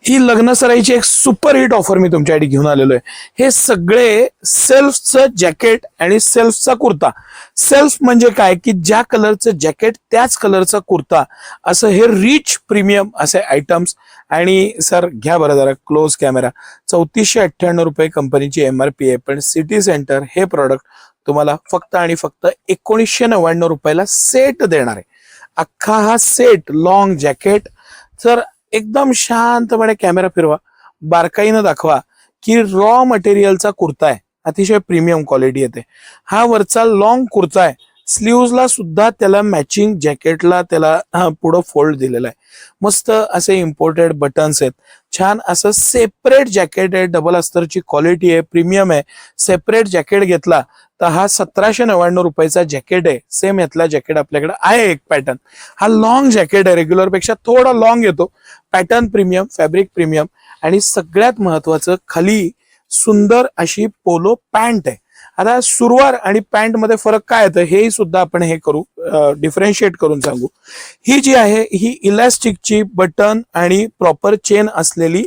ही लग्न सराईची एक super hit offer me तुमच्यासाठी घेऊन आलेलो आहे। हे सगळे सेल्फचं जॅकेट आणि सेल्फचा कुर्ता। सेल्फ म्हणजे काय की ज्या कलरचं जॅकेट त्याच कलरचा कुर्ता, असं हे रिच प्रीमियम असे आयटम्स। आणि सर घ्या बरं जरा क्लोज कॅमेरा। 3498 रुपये कंपनीची MRP आहे, पण सिटी सेंटर हे प्रोडक्ट तुम्हाला फक्त आणि फक्त 1999 रुपयाला सेट देणार आहे। अख्खा हा सेट लॉंग जॅकेट। तर एकदम शांतपणे कॅमेरा फिरवा, बारकाईनं दाखवा की रॉ मटेरियलचा कुर्ता आहे, अतिशय प्रीमियम क्वालिटी येते। हा वरचा लॉंग कुर्ता आहे, स्लीव्हजला सुद्धा त्याला मॅचिंग जॅकेटला त्याला पुढं फोल्ड दिलेला आहे। मस्त असे इम्पोर्टेड बटन्स आहेत, छान असं सेपरेट जॅकेट आहे, डबल अस्तरची क्वालिटी आहे, प्रीमियम आहे। सेपरेट जॅकेट घेतला तर हा 1799 रुपयाचा जॅकेट आहे। सेम यातला जॅकेट आपल्याकडे आहे एक पॅटर्न। हा लॉंग जॅकेट आहे, रेग्युलर पेक्षा थोडा लॉंग येतो, पॅटर्न प्रीमियम, फॅब्रिक प्रीमियम, आणि सगळ्यात महत्वाचं खाली सुंदर अशी पोलो पॅन्ट आहे। आता सुरवार आणि पॅन्ट मध्ये फरक काय येतं हे सुद्धा आपण हे करू, डिफरेंशिएट करून सांगू। ही जी आहे ही इलास्टिकची बटन आणि प्रॉपर चेन असलेली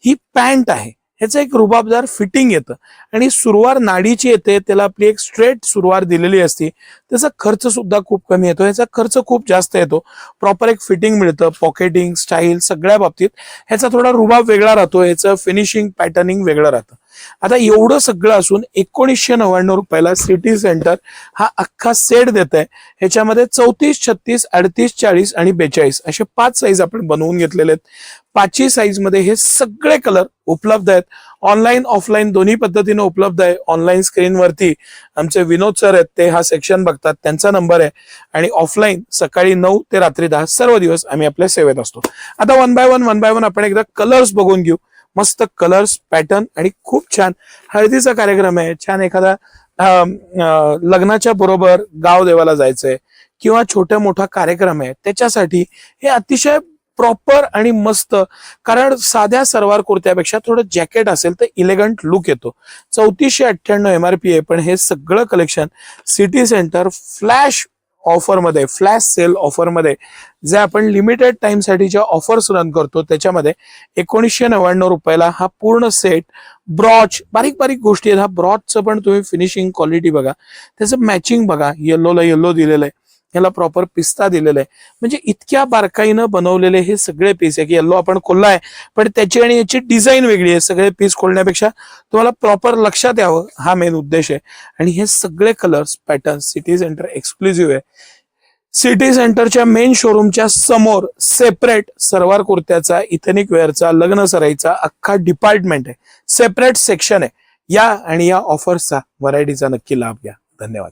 ही पॅन्ट आहे। ह्याचं एक रुबाबदार फिटिंग येतं, आणि सुरवार नाडीची येते, त्याला आपली एक स्ट्रेट सुरवार दिलेली असते। त्याचा खर्च सुद्धा खूप कमी येतो, ह्याचा खर्च खूप जास्त येतो। प्रॉपर एक फिटिंग मिळतं, पॉकेटिंग, स्टाईल सगळ्या बाबतीत ह्याचा थोडा रुबाब वेगळा राहतो, ह्याचं फिनिशिंग पॅटर्निंग वेगळं राहतं। आता एवढं सगळं असून 1999 रुपयाला सिटी सेंटर हा अख्खा सेट देत आहे। ह्याच्यामध्ये 34, 36, 38, 40 आणि 42 असे 5 साईज आपण बनवून घेतलेले आहेत। 5ही साईज मध्ये हे सगळे कलर उपलब्ध आहेत। ऑनलाईन ऑफलाईन दोन्ही पद्धतीने उपलब्ध आहे। ऑनलाईन स्क्रीनवरती आमचे विनोद सर आहेत, ते हा सेक्शन बघतात, त्यांचा नंबर आहे। आणि ऑफलाईन सकाळी 9 ते रात्री 10 सर्व दिवस आम्ही आपल्या सेवेत असतो। आता वन बाय वन आपण एकदा कलर्स बघून घेऊ। मस्त कलर्स, पॅटर्न, आणि खूप छान हळदीचा कार्यक्रम आहे, छान एखादा लग्नाच्या बरोबर गाव देवाला जायचंय किंवा छोटा मोठा कार्यक्रम आहे, त्याच्यासाठी हे अतिशय प्रॉपर आणि मस्त। कारण साध्या सलवार कुर्त्यापेक्षा थोडं जॅकेट असेल तर इलेगंट लुक येतो। 3498 MRP आहे, पण हे सगळं collection city centre flash offer मध्ये, फ्लॅश सेल ऑफर मध्ये, जे आपण लिमिटेड टाइम साठी ज्या ऑफर्स रन करतो त्याच्यामध्ये 1999 रुपयाला हा पूर्ण सेट। ब्रॉच, बारीक बारीक गोष्टी आहेत। हा ब्रॉचचं पण तुम्ही फिनिशिंग क्वालिटी बघा, त्याचं मॅचिंग बघा, येल्लोला येल्लो दिलेलं आहे, ह्याला प्रॉपर पिस्ता दिलेला आहे। म्हणजे इतक्या बारकाईनं बनवलेले हे सगळे पीस आहे की येल्लो आपण खोललाय, पण त्याची आणि याची डिझाईन वेगळी आहे। सगळे पीस खोलण्यापेक्षा तुम्हाला प्रॉपर लक्षात यावं हा मेन उद्देश आहे। आणि हे सगळे colours, pattern city centre exclusive आहे। सिटी सेंटरच्या मेन शोरूमच्या समोर सेपरेट सलवार कुर्त्याचा, इथेनिक वेअरचा, लग्न सराईचा अख्खा डिपार्टमेंट आहे, सेपरेट सेक्शन आहे। या आणि या ऑफर्सचा, व्हरायटीचा नक्की लाभ घ्या। धन्यवाद।